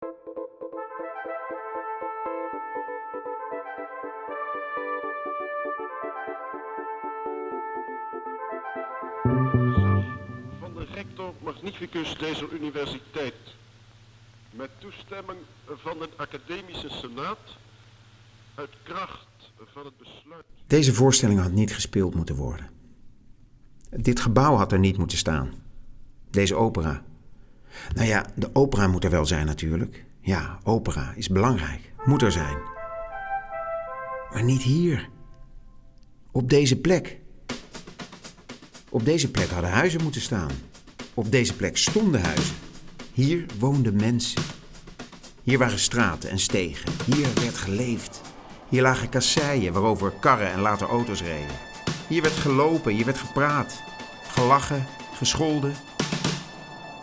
Van de rector magnificus deze universiteit, met toestemming van de academische senaat, uit kracht van het besluit... Deze voorstelling had niet gespeeld moeten worden. Dit gebouw had er niet moeten staan. Deze opera. Nou ja, de opera moet er wel zijn natuurlijk. Ja, opera is belangrijk. Moet er zijn. Maar niet hier. Op deze plek. Op deze plek hadden huizen moeten staan. Op deze plek stonden huizen. Hier woonden mensen. Hier waren straten en stegen. Hier werd geleefd. Hier lagen kasseien waarover karren en later auto's reden. Hier werd gelopen, hier werd gepraat. Gelachen, gescholden.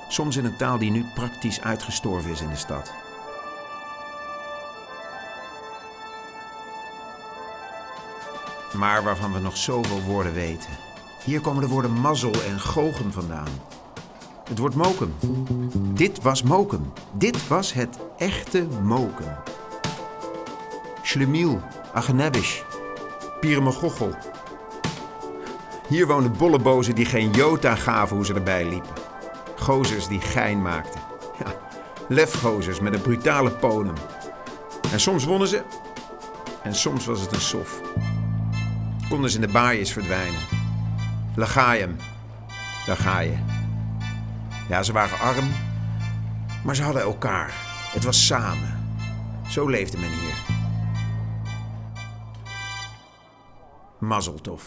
Soms in een taal die nu praktisch uitgestorven is in de stad. Maar waarvan we nog zoveel woorden weten. Hier komen de woorden mazzel en goochem vandaan. Het woord Mokum. Dit was Mokum. Dit was het echte Mokum. Schlemiel, Agenebisch, Pieremegochel. Hier woonden bollebozen die geen jota gaven hoe ze erbij liepen. Gozers die gein maakten. Ja, lefgozers met een brutale ponem. En soms wonnen ze. En soms was het een sof. Konden ze in de baaiers verdwijnen. Lagaiem, daar ga je. Ja, ze waren arm, maar ze hadden elkaar. Het was samen. Zo leefde men hier. Mazzeltov.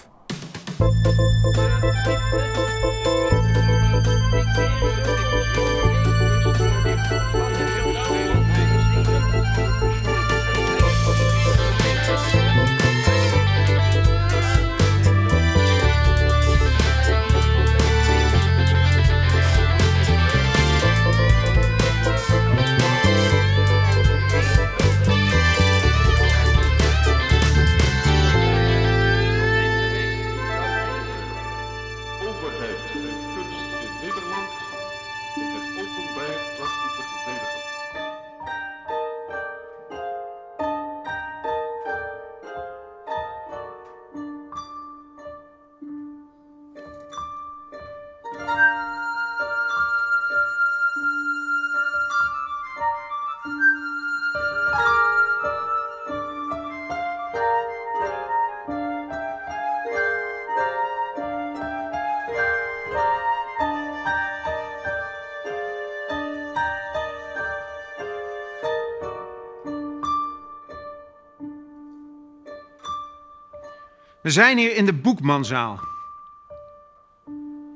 We zijn hier in de Boekmanzaal.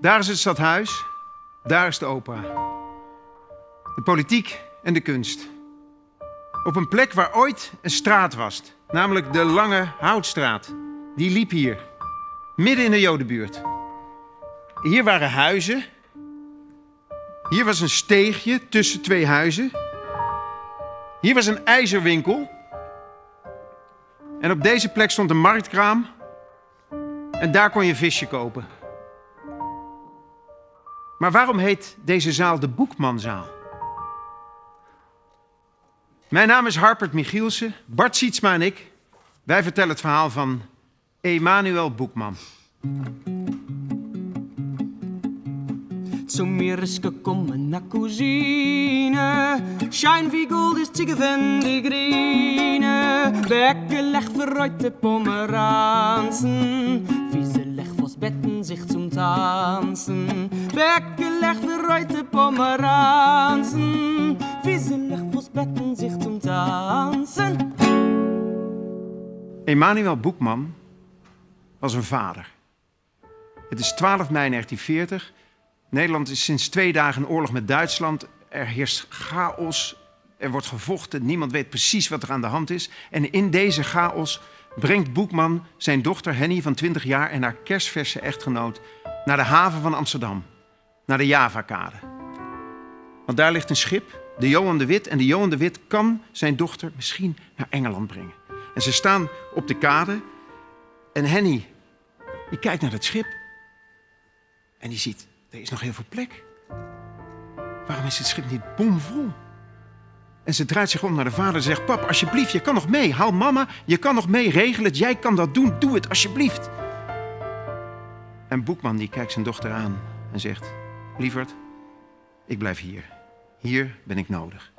Daar is het stadhuis, daar is de opera. De politiek en de kunst. Op een plek waar ooit een straat was, namelijk de Lange Houtstraat. Die liep hier, midden in de Jodenbuurt. Hier waren huizen. Hier was een steegje tussen twee huizen. Hier was een ijzerwinkel. En op deze plek stond een marktkraam. En daar kon je visje kopen. Maar waarom heet deze zaal de Boekmanzaal? Mijn naam is Harpert Michielsen. Bart Sietsma en ik, wij vertellen het verhaal van Emanuel Boekman. Zu mir ist gekommen na Cousine, Schein wie Gold ist sie gewend die Grine, weggelegt verreute Pomeranzen, wieselig vors Betten sich zum Tanzen, weggelegt verreute Pomeranzen, wieselig vors Betten sich zum Tanzen. Emanuel Boekman was een vader. Het is 12 mei 1940. Nederland is sinds 2 dagen in oorlog met Duitsland. Er heerst chaos, er wordt gevochten, niemand weet precies wat er aan de hand is. En in deze chaos brengt Boekman zijn dochter Henny van 20 jaar en haar kersverse echtgenoot naar de haven van Amsterdam, naar de Javakade. Want daar ligt een schip, de Johan de Wit, en de Johan de Wit kan zijn dochter misschien naar Engeland brengen. En ze staan op de kade en Henny, die kijkt naar het schip en die ziet... Er is nog heel veel plek. Waarom is het schip niet bomvol? En ze draait zich om naar de vader en zegt: pap, alsjeblieft, je kan nog mee. Haal mama, je kan nog mee, regel het. Jij kan dat doen, doe het alsjeblieft. En Boekman die kijkt zijn dochter aan en zegt: lieverd, ik blijf hier. Hier ben ik nodig.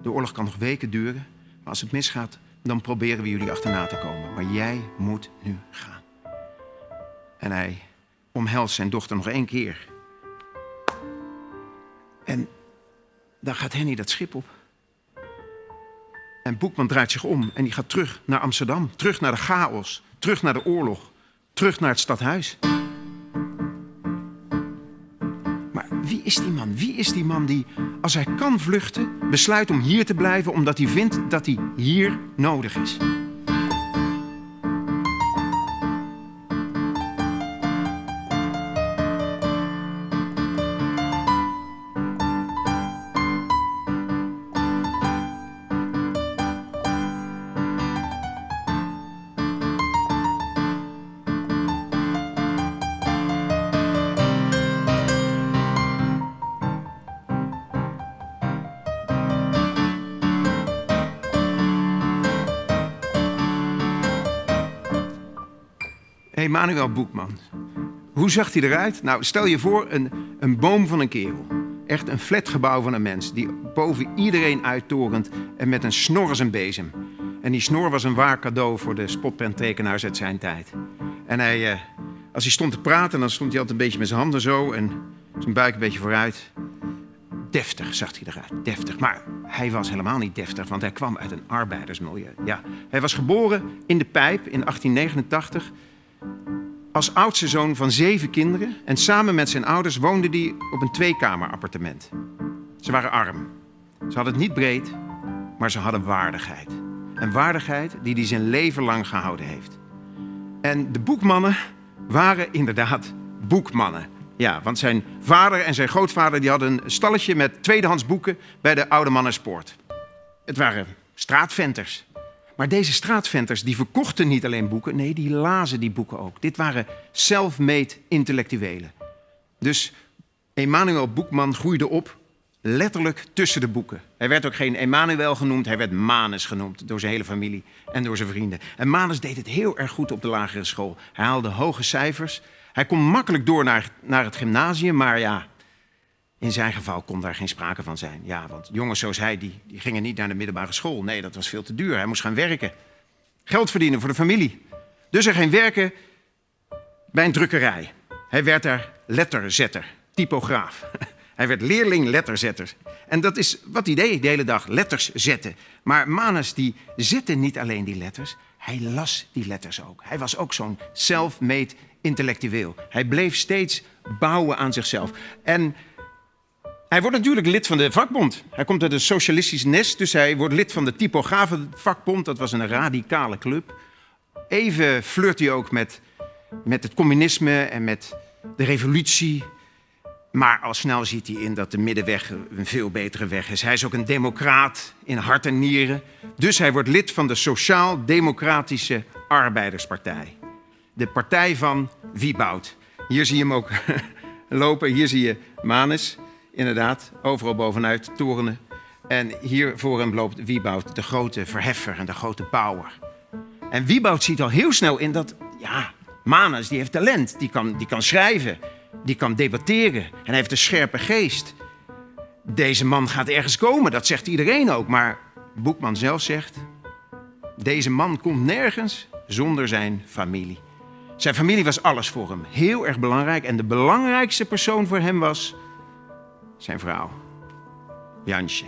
De oorlog kan nog weken duren, maar als het misgaat, dan proberen we jullie achterna te komen. Maar jij moet nu gaan. En hij omhelst zijn dochter nog 1 keer. En dan gaat Henny dat schip op. En Boekman draait zich om en die gaat terug naar Amsterdam. Terug naar de chaos, terug naar de oorlog, terug naar het stadhuis. Maar wie is die man? Wie is die man die, als hij kan vluchten, besluit om hier te blijven omdat hij vindt dat hij hier nodig is? Emanuel Boekman. Hoe zag hij eruit? Nou, stel je voor een boom van een kerel. Echt een flatgebouw van een mens. Die boven iedereen uittorent en met een snor als een bezem. En die snor was een waar cadeau voor de spotprenttekenaars uit zijn tijd. En als hij stond te praten, dan stond hij altijd een beetje met zijn handen zo en zijn buik een beetje vooruit. Deftig zag hij eruit, deftig. Maar hij was helemaal niet deftig, want hij kwam uit een arbeidersmilieu. Ja, hij was geboren in de Pijp in 1889... als oudste zoon van 7 kinderen en samen met zijn ouders woonde hij op een 2-kamerappartement. Ze waren arm. Ze hadden het niet breed, maar ze hadden waardigheid. Een waardigheid die hij zijn leven lang gehouden heeft. En de Boekmannen waren inderdaad boekmannen. Ja, want zijn vader en zijn grootvader die hadden een stalletje met tweedehands boeken bij de Oude Mannenspoort. Het waren straatventers. Maar deze straatventers die verkochten niet alleen boeken, nee, die lazen die boeken ook. Dit waren self-made intellectuelen. Dus Emanuel Boekman groeide op letterlijk tussen de boeken. Hij werd ook geen Emanuel genoemd, hij werd Manus genoemd door zijn hele familie en door zijn vrienden. En Manus deed het heel erg goed op de lagere school. Hij haalde hoge cijfers. Hij kon makkelijk door naar het gymnasium, maar ja, in zijn geval kon daar geen sprake van zijn. Ja, want jongens zoals hij, die gingen niet naar de middelbare school. Nee, dat was veel te duur. Hij moest gaan werken. Geld verdienen voor de familie. Dus hij ging werken bij een drukkerij. Hij werd daar letterzetter, typograaf. Hij werd leerling letterzetter. En dat is wat hij deed de hele dag, letters zetten. Maar Manus die zette niet alleen die letters, hij las die letters ook. Hij was ook zo'n self-made intellectueel. Hij bleef steeds bouwen aan zichzelf. En hij wordt natuurlijk lid van de vakbond. Hij komt uit een socialistisch nest, dus hij wordt lid van de typografenvakbond. Dat was een radicale club. Even flirt hij ook met het communisme en met de revolutie. Maar al snel ziet hij in dat de middenweg een veel betere weg is. Hij is ook een democraat in hart en nieren. Dus hij wordt lid van de Sociaal-Democratische Arbeiderspartij. De partij van Wieboud. Hier zie je hem ook lopen. Hier zie je Manus. Inderdaad, overal bovenuit torenen. En hier voor hem loopt Wieboud, de grote verheffer en de grote bouwer. En Wieboud ziet al heel snel in dat, ja, Manus die heeft talent. Die kan schrijven, die kan debatteren en hij heeft een scherpe geest. Deze man gaat ergens komen, dat zegt iedereen ook. Maar Boekman zelf zegt, deze man komt nergens zonder zijn familie. Zijn familie was alles voor hem, heel erg belangrijk. En de belangrijkste persoon voor hem was zijn vrouw, Jansje.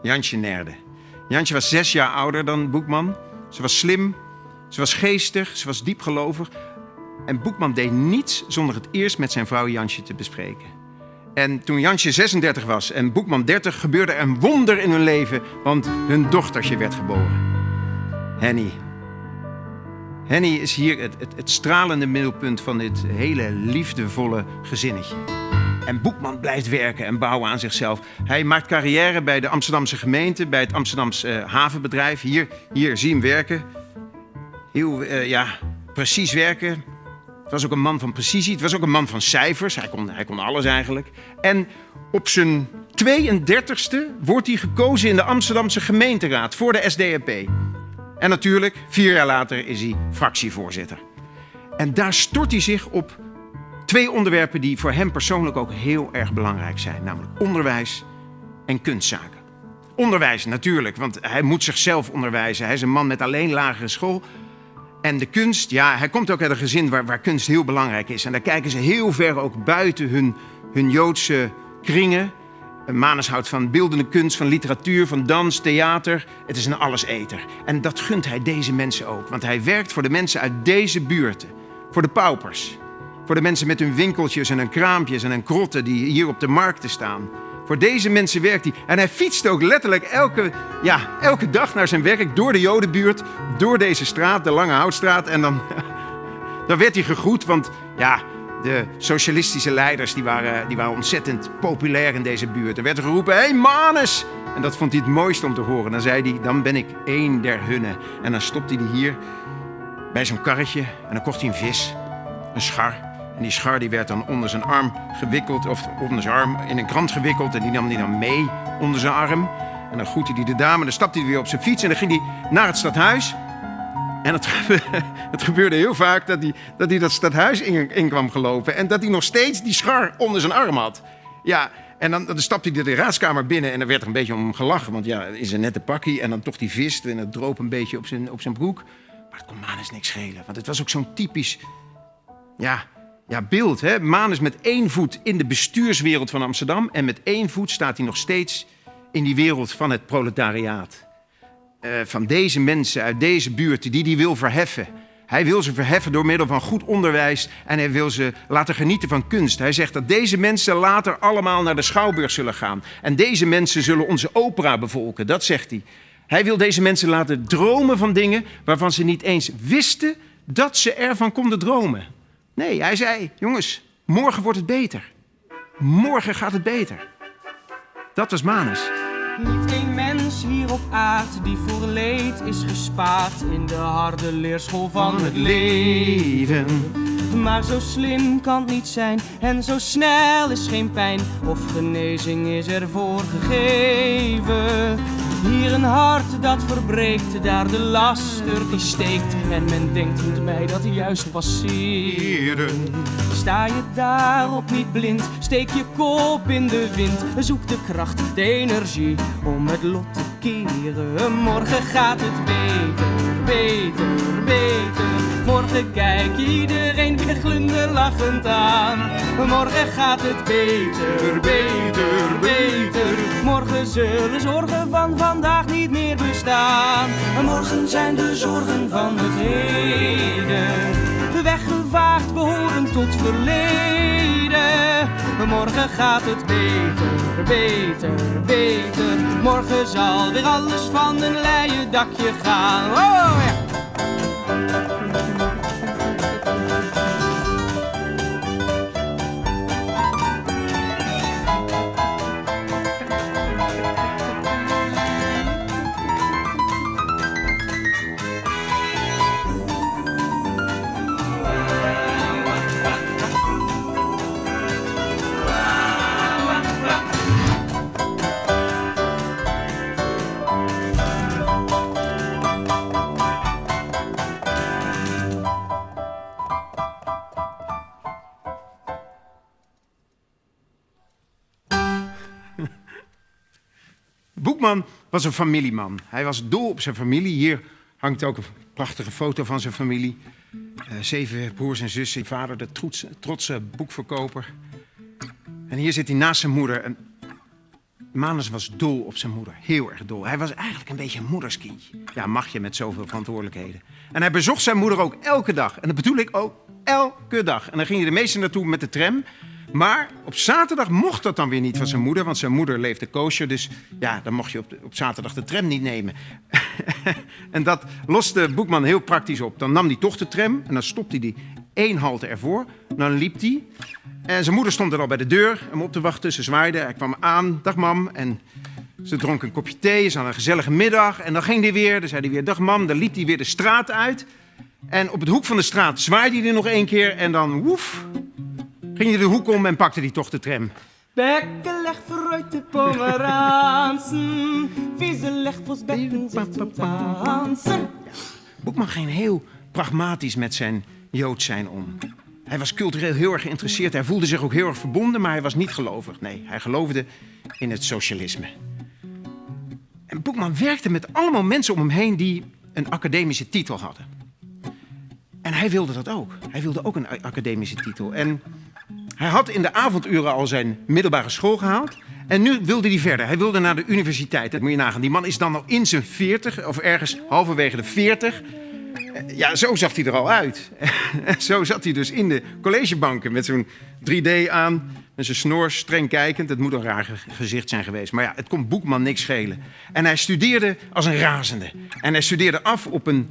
Jansje Nerde. Jansje was 6 jaar ouder dan Boekman. Ze was slim, ze was geestig, ze was diepgelovig. En Boekman deed niets zonder het eerst met zijn vrouw Jansje te bespreken. En toen Jansje 36 was en Boekman 30, gebeurde er een wonder in hun leven, want hun dochtertje werd geboren. Henny. Henny is hier het stralende middelpunt van dit hele liefdevolle gezinnetje. En Boekman blijft werken en bouwen aan zichzelf. Hij maakt carrière bij de Amsterdamse gemeente, bij het Amsterdamse havenbedrijf. Hier zie je hem werken. Heel, precies werken. Het was ook een man van precisie. Het was ook een man van cijfers. Hij kon alles eigenlijk. En op zijn 32e wordt hij gekozen in de Amsterdamse gemeenteraad voor de SDAP. En natuurlijk, 4 jaar later is hij fractievoorzitter. En daar stort hij zich op 2 onderwerpen die voor hem persoonlijk ook heel erg belangrijk zijn. Namelijk onderwijs en kunstzaken. Onderwijs natuurlijk, want hij moet zichzelf onderwijzen. Hij is een man met alleen lagere school. En de kunst, ja, hij komt ook uit een gezin waar kunst heel belangrijk is. En daar kijken ze heel ver ook buiten hun Joodse kringen. Manus houdt van beeldende kunst, van literatuur, van dans, theater. Het is een alleseter. En dat gunt hij deze mensen ook. Want hij werkt voor de mensen uit deze buurten. Voor de paupers. Voor de mensen met hun winkeltjes en hun kraampjes en hun krotten die hier op de markten staan. Voor deze mensen werkt hij. En hij fietst ook letterlijk elke dag naar zijn werk door de Jodenbuurt. Door deze straat, de Lange Houtstraat. En dan werd hij gegroet, want ja, de socialistische leiders die waren ontzettend populair in deze buurt. Er werd geroepen, hey Manus! En dat vond hij het mooiste om te horen. Dan zei hij, dan ben ik één der hunne. En dan stopte hij hier bij zo'n karretje en dan kocht hij een vis, een schar. En die schar die werd dan onder zijn arm gewikkeld, of onder zijn arm in een krant gewikkeld. En die nam hij dan mee onder zijn arm. En dan groette hij de dame, dan stapte hij weer op zijn fiets en dan ging hij naar het stadhuis. En het gebeurde heel vaak dat hij dat stadhuis in kwam gelopen. En dat hij nog steeds die schar onder zijn arm had. Ja, en dan stapte hij de raadskamer binnen en er werd er een beetje om hem gelachen. Want ja, in zijn nette pakkie en dan toch die vis en het droop een beetje op zijn broek. Maar het kon Manus niks schelen, want het was ook zo'n typisch beeld. Hè? Manus met 1 voet in de bestuurswereld van Amsterdam en met 1 voet staat hij nog steeds in die wereld van het proletariaat. Van deze mensen uit deze buurt die hij wil verheffen. Hij wil ze verheffen door middel van goed onderwijs en hij wil ze laten genieten van kunst. Hij zegt dat deze mensen later allemaal naar de Schouwburg zullen gaan. En deze mensen zullen onze opera bevolken, dat zegt hij. Hij wil deze mensen laten dromen van dingen waarvan ze niet eens wisten dat ze ervan konden dromen. Nee, hij zei, jongens, morgen wordt het beter. Morgen gaat het beter. Dat was Manus. Niet één mens hier op aard die voor leed is gespaard in de harde leerschool van het leven. Maar zo slim kan het niet zijn en zo snel is geen pijn of genezing is ervoor gegeven. Hier een hart dat verbreekt, daar de laster die steekt. En men denkt, moet mij dat juist passeren. Sta je daarop niet blind, steek je kop in de wind. Zoek de kracht, de energie om het lot te keren. Morgen gaat het beter, beter, beter. Morgen kijkt iedereen weer glunderlachend aan. Morgen gaat het beter, beter, beter. Morgen zullen zorgen van vandaag niet meer bestaan. Morgen zijn de zorgen van het heden weggevaagd, behoren tot verleden. Morgen gaat het beter, beter, beter. Morgen zal weer alles van een leien dakje gaan. Oh ja! Boekman was een familieman. Hij was dol op zijn familie. Hier hangt ook een prachtige foto van zijn familie. 7 broers en zussen. Vader, de trotse boekverkoper. En hier zit hij naast zijn moeder. En Manus was dol op zijn moeder. Heel erg dol. Hij was eigenlijk een beetje een moederskindje. Ja, mag je met zoveel verantwoordelijkheden. En hij bezocht zijn moeder ook elke dag. En dat bedoel ik ook elke dag. En dan ging hij de meeste naartoe met de tram. Maar op zaterdag mocht dat dan weer niet van zijn moeder, want zijn moeder leefde kosher, dus ja, dan mocht je op zaterdag de tram niet nemen. En dat loste Boekman heel praktisch op. Dan nam hij toch de tram en dan stopte hij 1 halte ervoor. Dan liep hij en zijn moeder stond er al bij de deur om op te wachten. Ze zwaaide, hij kwam aan, dag mam. En ze dronk een kopje thee, ze hadden een gezellige middag. En dan ging hij weer, dan zei hij weer dag mam. Dan liep hij weer de straat uit. En op het hoek van de straat zwaaide hij er nog 1 keer en dan woef, ging hij de hoek om en pakte hij toch de tram. Bekkenleg verrooit de Pomeranzen, Wieseleg volgens bekken zich te dansen. Boekman ging heel pragmatisch met zijn Joods zijn om. Hij was cultureel heel erg geïnteresseerd. Hij voelde zich ook heel erg verbonden, maar hij was niet gelovig. Nee, hij geloofde in het socialisme. En Boekman werkte met allemaal mensen om hem heen die een academische titel hadden. En hij wilde dat ook. Hij wilde ook een academische titel. En hij had in de avonduren al zijn middelbare school gehaald. En nu wilde hij verder. Hij wilde naar de universiteit. Dat moet je nagaan. Die man is dan al in zijn 40, of ergens halverwege de 40. Ja, zo zag hij er al uit. Zo zat hij dus in de collegebanken met zo'n 3D aan. Met zijn snor, streng kijkend. Het moet een raar gezicht zijn geweest. Maar ja, het kon Boekman niks schelen. En hij studeerde als een razende. En hij studeerde af op een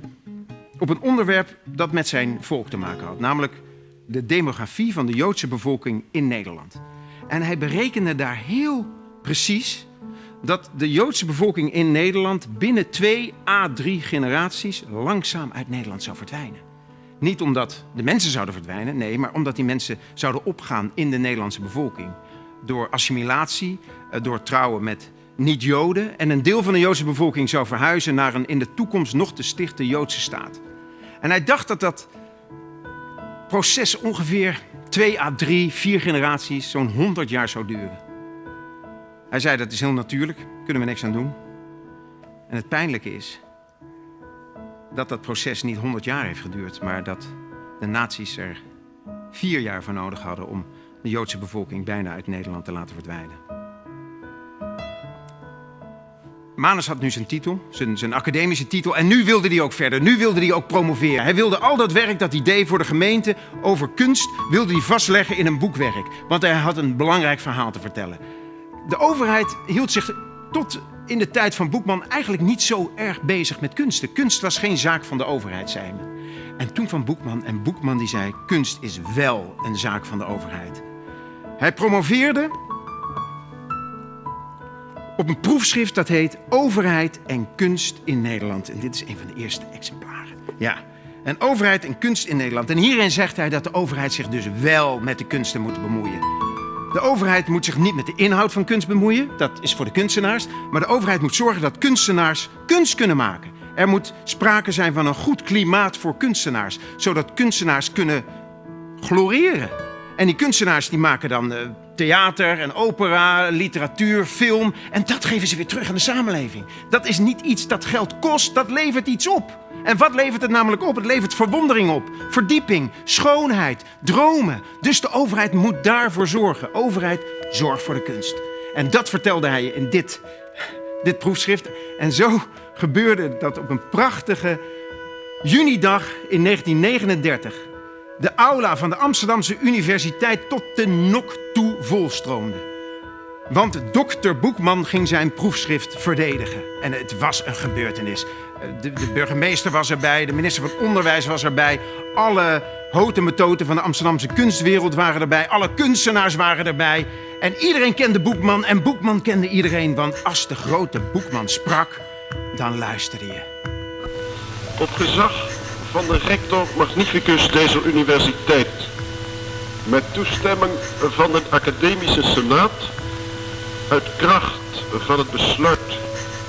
onderwerp dat met zijn volk te maken had. Namelijk de demografie van de Joodse bevolking in Nederland. En hij berekende daar heel precies dat de Joodse bevolking in Nederland binnen 2 à 3 generaties langzaam uit Nederland zou verdwijnen. Niet omdat de mensen zouden verdwijnen, nee, maar omdat die mensen zouden opgaan in de Nederlandse bevolking. Door assimilatie, door trouwen met niet-Joden. En een deel van de Joodse bevolking zou verhuizen naar een in de toekomst nog te stichten Joodse staat. En hij dacht dat dat proces ongeveer 2 à 3, 4 generaties, zo'n 100 jaar zou duren. Hij zei, dat is heel natuurlijk, kunnen we niks aan doen. En het pijnlijke is dat dat proces niet 100 jaar heeft geduurd, maar dat de nazi's er 4 jaar voor nodig hadden om de Joodse bevolking bijna uit Nederland te laten verdwijnen. Manus had nu zijn titel, zijn academische titel, en nu wilde hij ook verder. Nu wilde hij ook promoveren. Hij wilde al dat werk dat hij deed voor de gemeente over kunst, wilde hij vastleggen in een boekwerk. Want hij had een belangrijk verhaal te vertellen. De overheid hield zich tot in de tijd van Boekman eigenlijk niet zo erg bezig met kunsten. Kunst was geen zaak van de overheid, zei men. En toen kwam Boekman en Boekman die zei, kunst is wel een zaak van de overheid. Hij promoveerde op een proefschrift dat heet Overheid en kunst in Nederland. En dit is een van de eerste exemplaren. Ja, en overheid en kunst in Nederland. En hierin zegt hij dat de overheid zich dus wel met de kunsten moet bemoeien. De overheid moet zich niet met de inhoud van kunst bemoeien. Dat is voor de kunstenaars. Maar de overheid moet zorgen dat kunstenaars kunst kunnen maken. Er moet sprake zijn van een goed klimaat voor kunstenaars. Zodat kunstenaars kunnen gloreren. En die kunstenaars die maken dan theater en opera, literatuur, film. En dat geven ze weer terug aan de samenleving. Dat is niet iets dat geld kost, dat levert iets op. En wat levert het namelijk op? Het levert verwondering op, verdieping, schoonheid, dromen. Dus de overheid moet daarvoor zorgen. Overheid zorgt voor de kunst. En dat vertelde hij in dit proefschrift. En zo gebeurde dat op een prachtige junidag in 1939... de aula van de Amsterdamse Universiteit tot de nok toe volstroomde. Want dokter Boekman ging zijn proefschrift verdedigen. En het was een gebeurtenis. De burgemeester was erbij, de minister van Onderwijs was erbij. Alle hoten metoten van de Amsterdamse kunstwereld waren erbij. Alle kunstenaars waren erbij. En iedereen kende Boekman en Boekman kende iedereen. Want als de grote Boekman sprak, dan luisterde je. Op gezag van de rector magnificus deze universiteit, met toestemming van de academische senaat, uit kracht van het besluit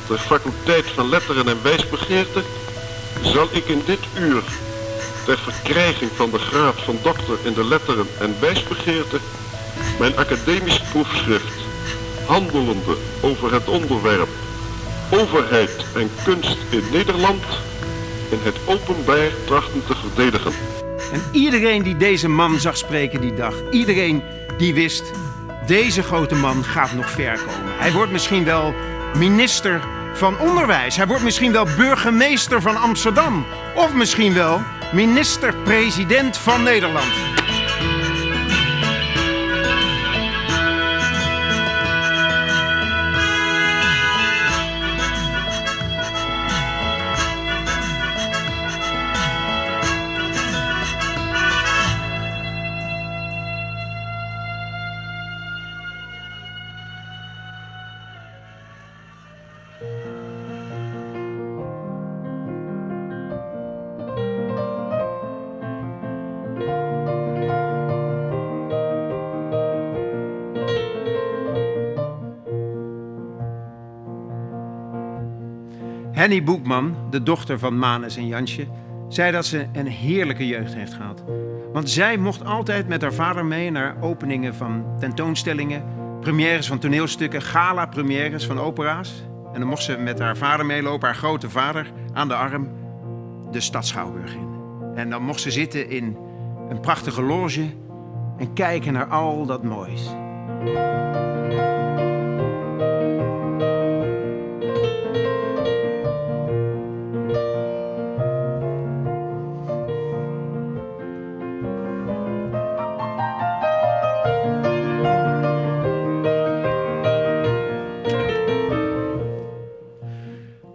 der faculteit van letteren en wijsbegeerte, zal ik in dit uur, ter verkrijging van de graad van dokter in de letteren en wijsbegeerte, mijn academisch proefschrift, handelende over het onderwerp overheid en kunst in Nederland, in het openbaar trachten te verdedigen. En iedereen die deze man zag spreken die dag, iedereen die wist, deze grote man gaat nog ver komen. Hij wordt misschien wel minister van Onderwijs. Hij wordt misschien wel burgemeester van Amsterdam. Of misschien wel minister-president van Nederland. Henny Boekman, de dochter van Manus en Jansje, zei dat ze een heerlijke jeugd heeft gehad. Want zij mocht altijd met haar vader mee naar openingen van tentoonstellingen, premières van toneelstukken, gala-premières van opera's. En dan mocht ze met haar vader meelopen, haar grote vader, aan de arm, de stad Schouwburg in. En dan mocht ze zitten in een prachtige loge en kijken naar al dat moois.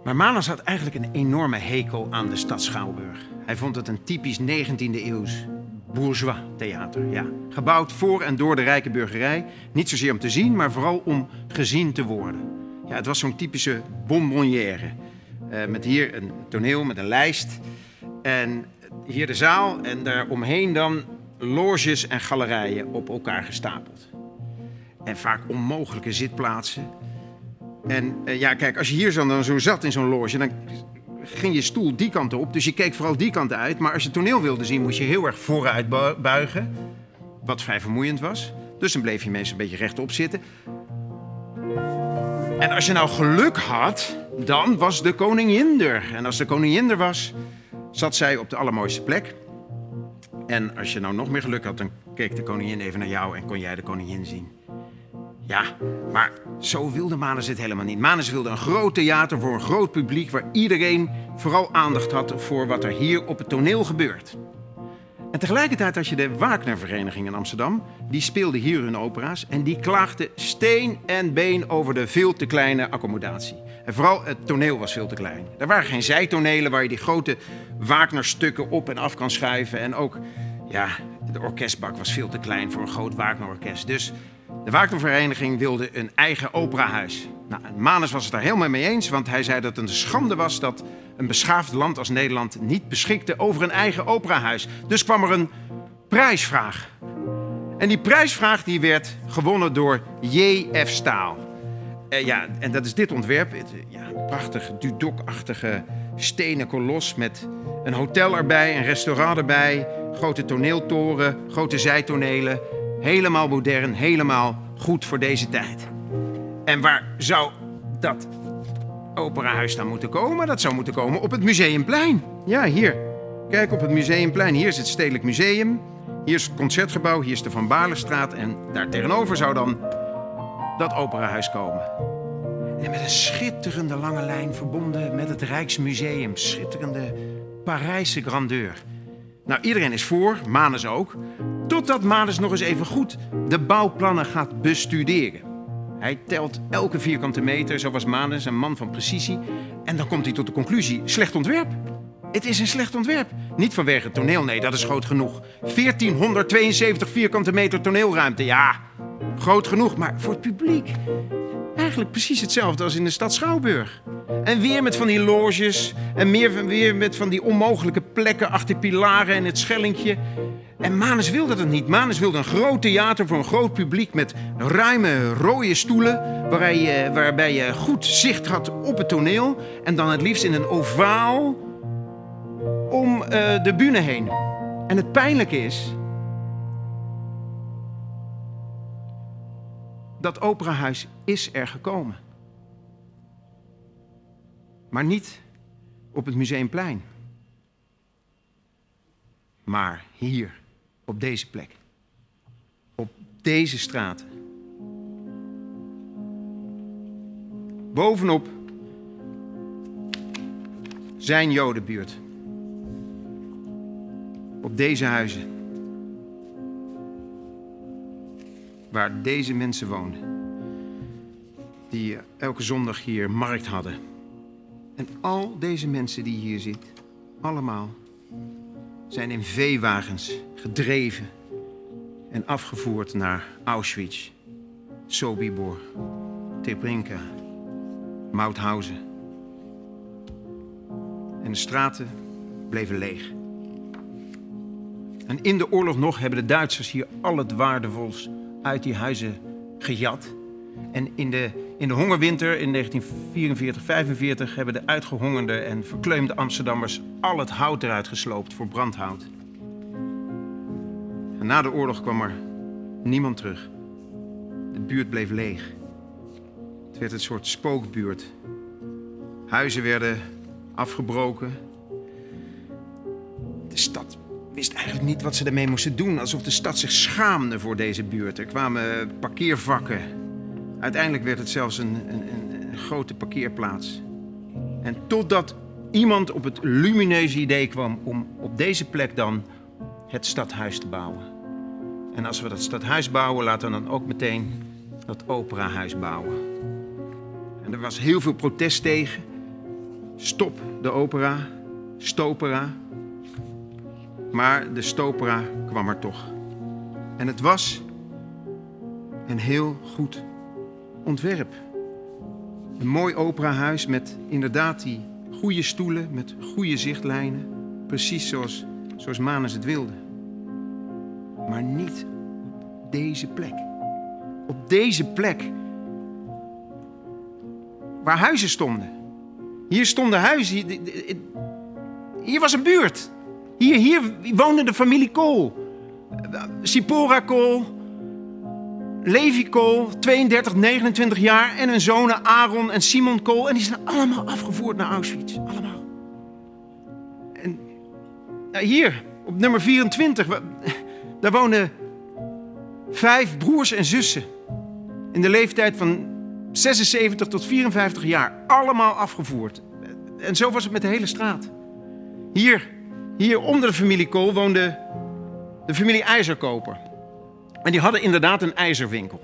Maar Manus had eigenlijk een enorme hekel aan de stad Schouwburg. Hij vond het een typisch 19e-eeuws bourgeois theater. Ja. Gebouwd voor en door de rijke burgerij. Niet zozeer om te zien, maar vooral om gezien te worden. Ja, het was zo'n typische bonbonnière. Met hier een toneel met een lijst. En hier de zaal en daaromheen dan loges en galerijen op elkaar gestapeld. En vaak onmogelijke zitplaatsen. En ja, kijk, als je hier dan zo zat in zo'n loge, dan ging je stoel die kant op. Dus je keek vooral die kant uit. Maar als je toneel wilde zien, moest je heel erg vooruit buigen. Wat vrij vermoeiend was. Dus dan bleef je meestal een beetje rechtop zitten. En als je nou geluk had, dan was de koningin er. En als de koningin er was, zat zij op de allermooiste plek. En als je nou nog meer geluk had, dan keek de koningin even naar jou en kon jij de koningin zien. Ja, maar zo wilde Manus het helemaal niet. Manus wilde een groot theater voor een groot publiek waar iedereen vooral aandacht had voor wat er hier op het toneel gebeurt. En tegelijkertijd had je de Wagner-vereniging in Amsterdam. Die speelde hier hun opera's en die klaagde steen en been over de veel te kleine accommodatie. En vooral het toneel was veel te klein. Er waren geen zijtonelen waar je die grote Wagner-stukken op en af kan schuiven. En ook, ja, de orkestbak was veel te klein voor een groot Wagner-orkest. Dus de Wagner-vereniging wilde een eigen operahuis. Nou, Manus was het daar helemaal mee eens, want hij zei dat het een schande was dat een beschaafd land als Nederland niet beschikte over een eigen operahuis. Dus kwam er een prijsvraag. En die prijsvraag die werd gewonnen door J.F. Staal. Ja, en dat is dit ontwerp. Een prachtig Dudok-achtige stenen kolos met een hotel erbij, een restaurant erbij, grote toneeltoren, grote zijtonelen. Helemaal modern, helemaal goed voor deze tijd. En waar zou dat operahuis dan moeten komen? Dat zou moeten komen op het Museumplein. Ja, hier. Kijk, op het Museumplein. Hier is het Stedelijk Museum. Hier is het Concertgebouw. Hier is de Van Baarlestraat. En daar tegenover zou dan dat operahuis komen. En met een schitterende lange lijn verbonden met het Rijksmuseum. Schitterende Parijse grandeur. Nou, iedereen is voor, Manus ook. Totdat Manus nog eens even goed de bouwplannen gaat bestuderen. Hij telt elke vierkante meter, zo was Manus, een man van precisie. En dan komt hij tot de conclusie, slecht ontwerp. Het is een slecht ontwerp. Niet vanwege het toneel, nee, dat is groot genoeg. 1472 vierkante meter toneelruimte, ja, groot genoeg. Maar voor het publiek eigenlijk precies hetzelfde als in de stad Schouwburg. En weer met van die loges en weer met van die onmogelijke plekken achter pilaren en het Schellingje. En Manus wilde dat niet. Manus wilde een groot theater voor een groot publiek met ruime rode stoelen, waarbij je goed zicht had op het toneel. En dan het liefst in een ovaal om de bühne heen. En het pijnlijke is, dat operahuis is er gekomen. Maar niet op het Museumplein. Maar hier, op deze plek. Op deze straat. Bovenop zijn Jodenbuurt. Op deze huizen. Waar deze mensen woonden. Die elke zondag hier markt hadden. En al deze mensen die hier zitten, allemaal, zijn in veewagens gedreven en afgevoerd naar Auschwitz, Sobibor, Treblinka, Mauthausen. En de straten bleven leeg. En in de oorlog nog hebben de Duitsers hier al het waardevols uit die huizen gejat. En in de In de hongerwinter in 1944-45 hebben de uitgehongerde en verkleumde Amsterdammers al het hout eruit gesloopt voor brandhout. En na de oorlog kwam er niemand terug. De buurt bleef leeg. Het werd een soort spookbuurt. Huizen werden afgebroken. De stad wist eigenlijk niet wat ze ermee moesten doen. Alsof de stad zich schaamde voor deze buurt. Er kwamen parkeervakken. Uiteindelijk werd het zelfs een grote parkeerplaats. En totdat iemand op het lumineuze idee kwam om op deze plek dan het stadhuis te bouwen. En als we dat stadhuis bouwen, laten we dan ook meteen dat operahuis bouwen. En er was heel veel protest tegen. Stop de opera, stopera. Maar de stopera kwam er toch. En het was een heel goed ontwerp. Een mooi operahuis met inderdaad die goede stoelen, met goede zichtlijnen. Precies zoals Manus het wilde. Maar niet op deze plek. Op deze plek waar huizen stonden. Hier stonden huizen. Hier was een buurt. Hier woonde de familie Kool. Sipora Kool, Levi Kool, 32, 29 jaar. En hun zonen Aaron en Simon Kool. En die zijn allemaal afgevoerd naar Auschwitz. Allemaal. En hier, op nummer 24, daar woonden 5 broers en zussen. In de leeftijd van 76 tot 54 jaar. Allemaal afgevoerd. En zo was het met de hele straat. Hier onder de familie Kool woonde de familie IJzerkoper. En die hadden inderdaad een ijzerwinkel.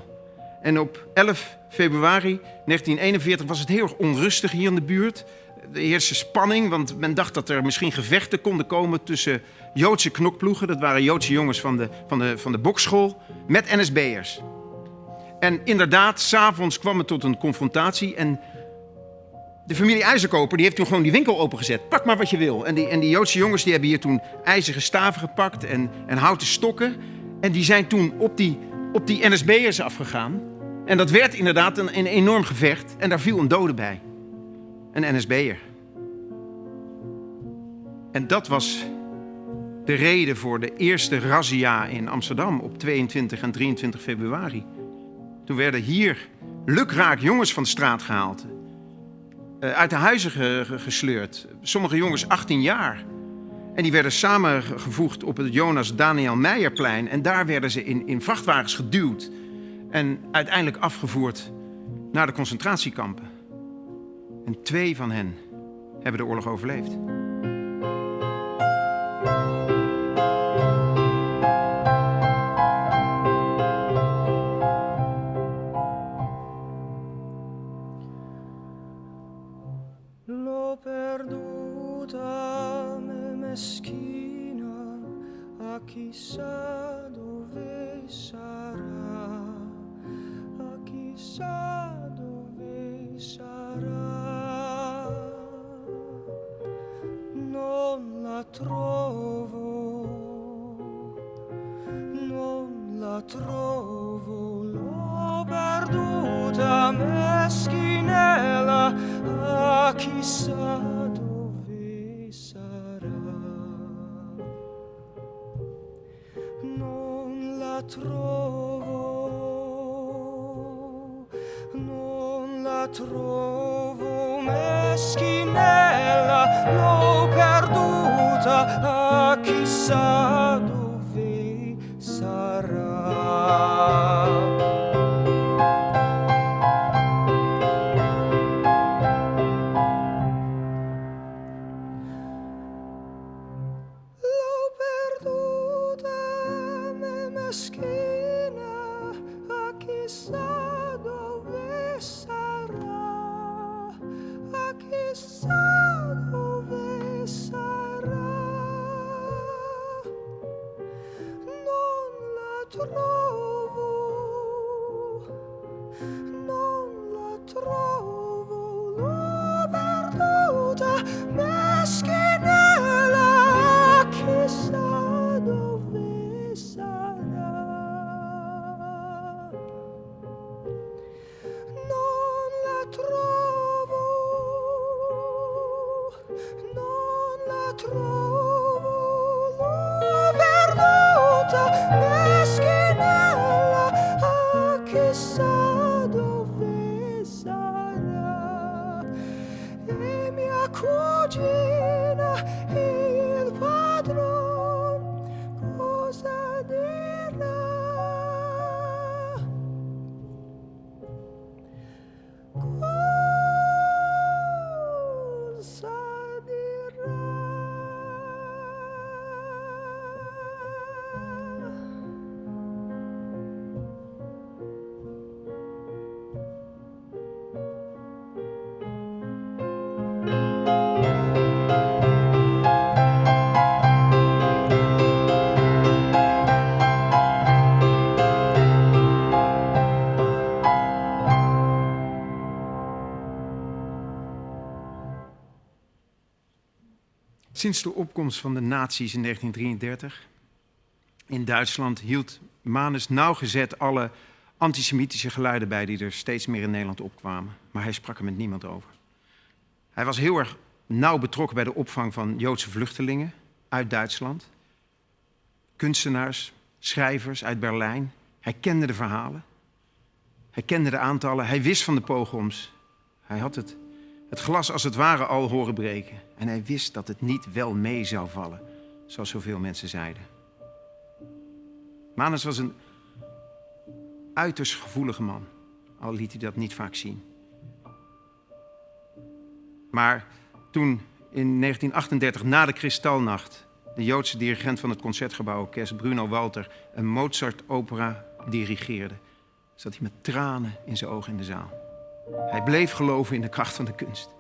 En op 11 februari 1941 was het heel erg onrustig hier in de buurt. Er heerste spanning, want men dacht dat er misschien gevechten konden komen tussen Joodse knokploegen. Dat waren Joodse jongens van de bokschool met NSB'ers. En inderdaad, 's avonds kwam het tot een confrontatie. En de familie IJzerkoper die heeft toen gewoon die winkel opengezet. Pak maar wat je wil. En die Joodse jongens die hebben hier toen ijzeren staven gepakt en houten stokken. En die zijn toen op die NSB'ers afgegaan. En dat werd inderdaad een enorm gevecht. En daar viel een dode bij. Een NSB'er. En dat was de reden voor de eerste razzia in Amsterdam op 22 en 23 februari. Toen werden hier lukraak jongens van de straat gehaald. Uit de huizen gesleurd. Sommige jongens 18 jaar. En die werden samengevoegd op het Jonas Daniel Meijerplein. En daar werden ze in vrachtwagens geduwd. En uiteindelijk afgevoerd naar de concentratiekampen. En 2 van hen hebben de oorlog overleefd. L'ho perduta me meschina, a chissà dove sarà, a chissà dove sarà. Non la trovo, non la trovo, l'ho perduta meschinella, a chissà dove sarà. Non la trovo, non la trovo meschinella, l'ho perduta, a chissà dove sarà. Meschina, a chissà dove sarà, a chissà dove sarà. trovo perduta, meschinella, chissà dove sarà. E mia cugina e il padron cosa dirà? Sinds de opkomst van de nazi's in 1933 in Duitsland hield Manus nauwgezet alle antisemitische geluiden bij die er steeds meer in Nederland opkwamen. Maar hij sprak er met niemand over. Hij was heel erg nauw betrokken bij de opvang van Joodse vluchtelingen uit Duitsland. Kunstenaars, schrijvers uit Berlijn. Hij kende de verhalen. Hij kende de aantallen. Hij wist van de pogroms. Hij had het glas als het ware al horen breken. En hij wist dat het niet wel mee zou vallen, zoals zoveel mensen zeiden. Manus was een uiterst gevoelige man, al liet hij dat niet vaak zien. Maar toen in 1938, na de Kristalnacht, de Joodse dirigent van het Concertgebouworkest, Bruno Walter, een Mozart-opera dirigeerde, zat hij met tranen in zijn ogen in de zaal. Hij bleef geloven in de kracht van de kunst.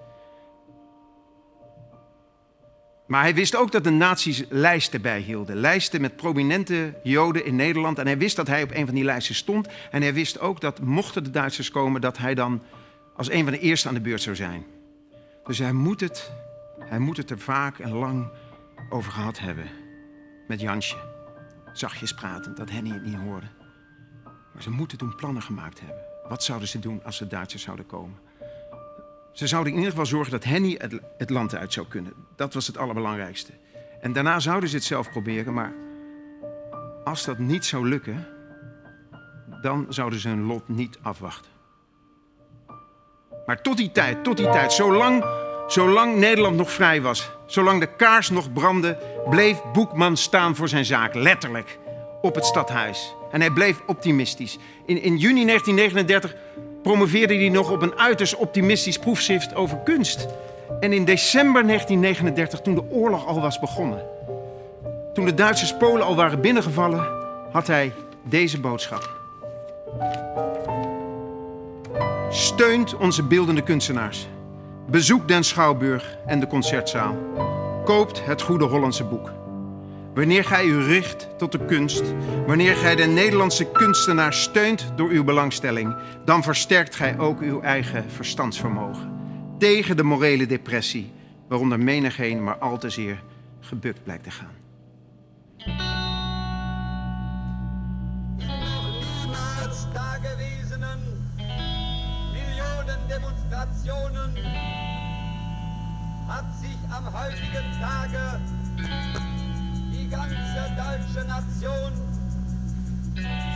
Maar hij wist ook dat de nazi's lijsten bijhielden. Lijsten met prominente Joden in Nederland. En hij wist dat hij op een van die lijsten stond. En hij wist ook dat mochten de Duitsers komen, dat hij dan als een van de eerste aan de beurt zou zijn. Dus hij moet het er vaak en lang over gehad hebben. Met Jansje. Zachtjes pratend, dat Henny het niet hoorde. Maar ze moeten toen plannen gemaakt hebben. Wat zouden ze doen als de Duitsers zouden komen? Ze zouden in ieder geval zorgen dat Henny het land uit zou kunnen. Dat was het allerbelangrijkste. En daarna zouden ze het zelf proberen, maar als dat niet zou lukken, dan zouden ze hun lot niet afwachten. Maar tot die tijd, zolang Nederland nog vrij was, zolang de kaars nog brandde, bleef Boekman staan voor zijn zaak, letterlijk, op het stadhuis. En hij bleef optimistisch. In juni 1939 promoveerde hij nog op een uiterst optimistisch proefschrift over kunst. En in december 1939, toen de oorlog al was begonnen, toen de Duitsers Polen al waren binnengevallen, had hij deze boodschap. Steunt onze beeldende kunstenaars. Bezoek den Schouwburg en de Concertzaal. Koopt het Goede Hollandse Boek. Wanneer gij u richt tot de kunst, wanneer gij de Nederlandse kunstenaar steunt door uw belangstelling, dan versterkt gij ook uw eigen verstandsvermogen. Tegen de morele depressie, waaronder menigeen maar al te zeer gebukt blijkt te gaan. Niemals dagewesenen Millionendemonstrationen hat sich am heutigen Tage die ganze deutsche Nation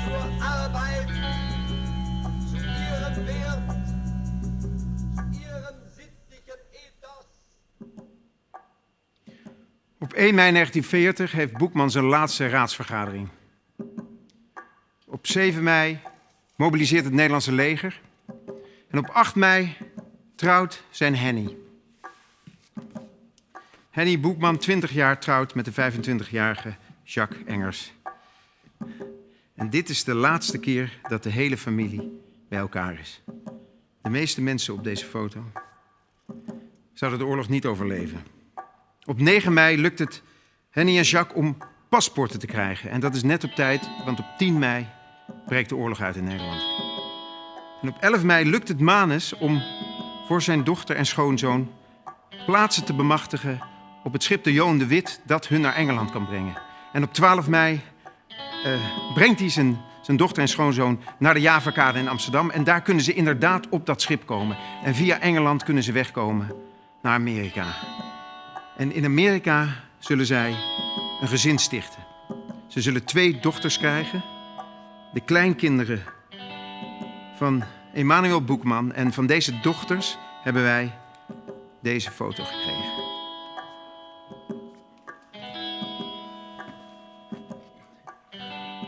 zur Arbeit, zu ihrem Wert, zu ihrem sittlichen Ethos. Op 1 mei 1940 heeft Boekman zijn laatste raadsvergadering. Op 7 mei mobiliseert het Nederlandse leger. En op 8 mei trouwt zijn Henny. Henny Boekman, 20 jaar, trouwt met de 25-jarige Jacques Engers. En dit is de laatste keer dat de hele familie bij elkaar is. De meeste mensen op deze foto zouden de oorlog niet overleven. Op 9 mei lukt het Henny en Jacques om paspoorten te krijgen. En dat is net op tijd, want op 10 mei breekt de oorlog uit in Nederland. En op 11 mei lukt het Manus om voor zijn dochter en schoonzoon plaatsen te bemachtigen op het schip de Johan de Wit dat hun naar Engeland kan brengen. En op 12 mei brengt hij zijn dochter en schoonzoon naar de Javakade in Amsterdam. En daar kunnen ze inderdaad op dat schip komen. En via Engeland kunnen ze wegkomen naar Amerika. En in Amerika zullen zij een gezin stichten. Ze zullen 2 dochters krijgen. De kleinkinderen van Emanuel Boekman. En van deze dochters hebben wij deze foto gekregen.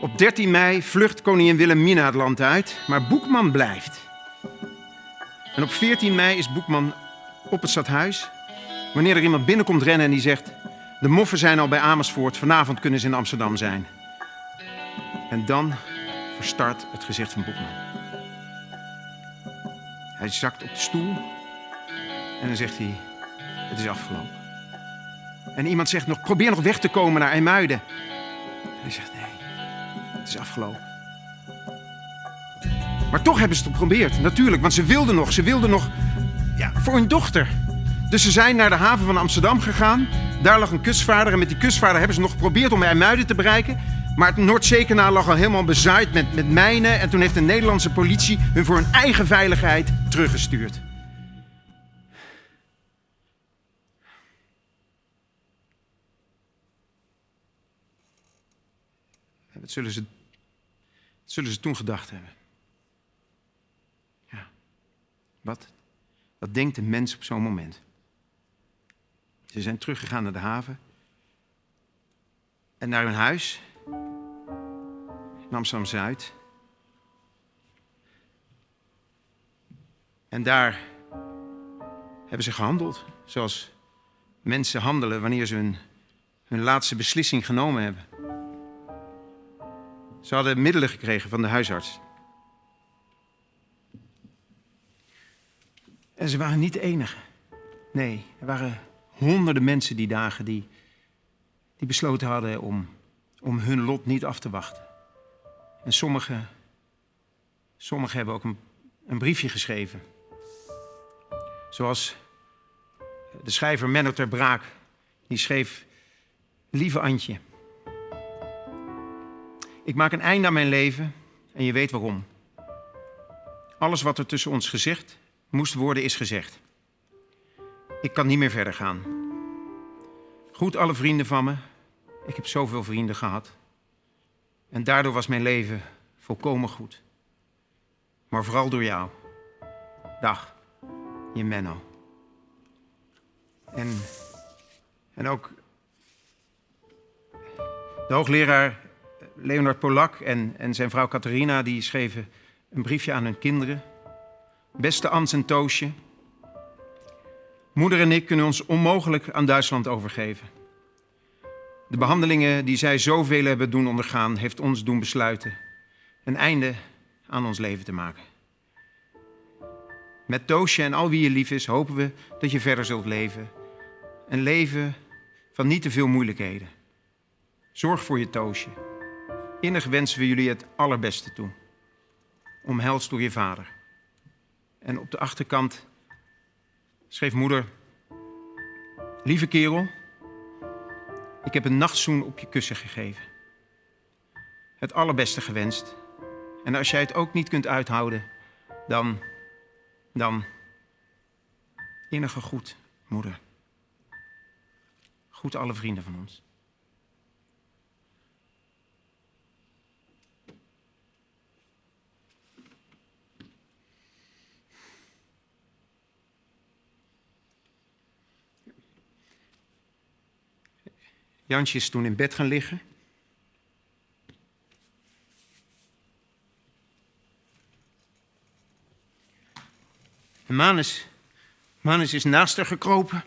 Op 13 mei vlucht koningin Wilhelmina het land uit, maar Boekman blijft. En op 14 mei is Boekman op het stadhuis. Wanneer er iemand binnenkomt rennen en die zegt: de moffen zijn al bij Amersfoort, vanavond kunnen ze in Amsterdam zijn. En dan verstart het gezicht van Boekman. Hij zakt op de stoel en dan zegt hij: het is afgelopen. En iemand zegt nog: probeer nog weg te komen naar IJmuiden. En hij zegt: nee, het is afgelopen. Maar toch hebben ze het geprobeerd, natuurlijk, want ze wilden nog voor hun dochter. Dus ze zijn naar de haven van Amsterdam gegaan. Daar lag een kustvaarder en met die kustvaarder hebben ze nog geprobeerd om IJmuiden te bereiken. Maar het Noordzeekanaal lag al helemaal bezaaid met mijnen. En toen heeft de Nederlandse politie hun voor hun eigen veiligheid teruggestuurd. Wat zullen ze toen gedacht hebben? Ja, wat denkt een mens op zo'n moment? Ze zijn teruggegaan naar de haven en naar hun huis in Amsterdam-Zuid. En daar hebben ze gehandeld zoals mensen handelen wanneer ze hun laatste beslissing genomen hebben. Ze hadden middelen gekregen van de huisarts. En ze waren niet de enige. Nee, er waren honderden mensen die dagen die besloten hadden om hun lot niet af te wachten. En sommigen hebben ook een briefje geschreven. Zoals de schrijver Menno ter Braak. Die schreef: lieve Antje, ik maak een einde aan mijn leven en je weet waarom. Alles wat er tussen ons gezegd moest worden is gezegd. Ik kan niet meer verder gaan. Groet alle vrienden van me. Ik heb zoveel vrienden gehad. En daardoor was mijn leven volkomen goed. Maar vooral door jou. Dag, je Menno. En ook de hoogleraar Leonard Polak en zijn vrouw Catharina, die schreven een briefje aan hun kinderen. Beste Ans en Toosje, moeder en ik kunnen ons onmogelijk aan Duitsland overgeven. De behandelingen die zij zoveel hebben doen ondergaan, heeft ons doen besluiten een einde aan ons leven te maken. Met Toosje en al wie je lief is, hopen we dat je verder zult leven. Een leven van niet te veel moeilijkheden. Zorg voor je Toosje. Innig wensen we jullie het allerbeste toe. Omhelst door je vader. En op de achterkant schreef moeder: lieve kerel, ik heb een nachtzoen op je kussen gegeven. Het allerbeste gewenst. En als jij het ook niet kunt uithouden, dan innige groet, moeder. Groet alle vrienden van ons. Jansje is toen in bed gaan liggen. En Manus is naast haar gekropen.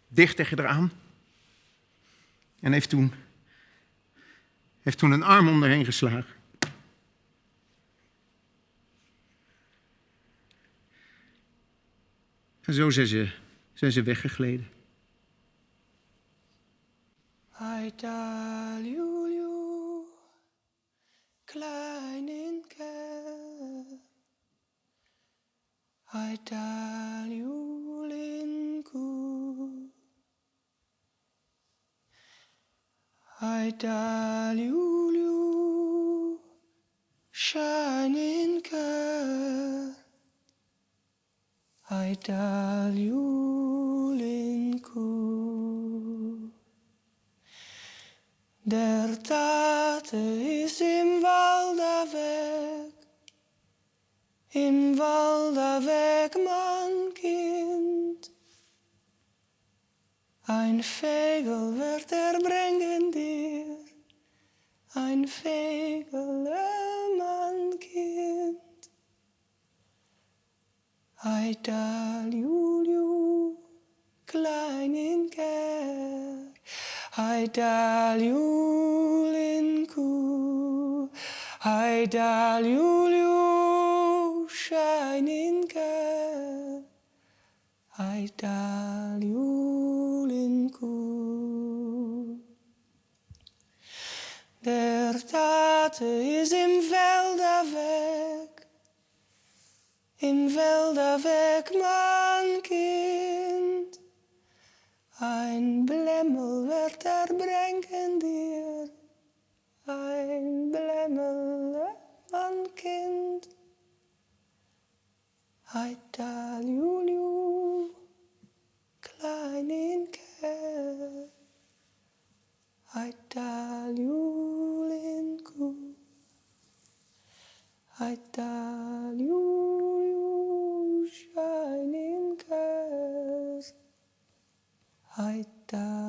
Dicht tegen haar aan. En heeft toen een arm om haar heen geslagen. En zo zijn ze weggegleden. Aitalulu, kleinen Kerl. Aitalulinku. Aitalulu, shining Kerl. Aitalulu. Der Tate ist im Walderweg, im Walderweg, mein Kind. Ein Vogel wird bringen dir, ein Vogel, mein Kind. Hij daal Juliu, klein in Ker. Hij daal Julin Kuh. Hij daal Juliu, schein in Ker. Hij daal Julin Kuh. Der Tate is im Velderweg, im Velderweg, mein Kind. Ein Blemmel wird bringen dir, ein Blemmel, mein Kind. Hij daal Juliu, klein in Ker. Hij daal Julin Kuh. Hij daal Juliu, schein in Ker. Hij daal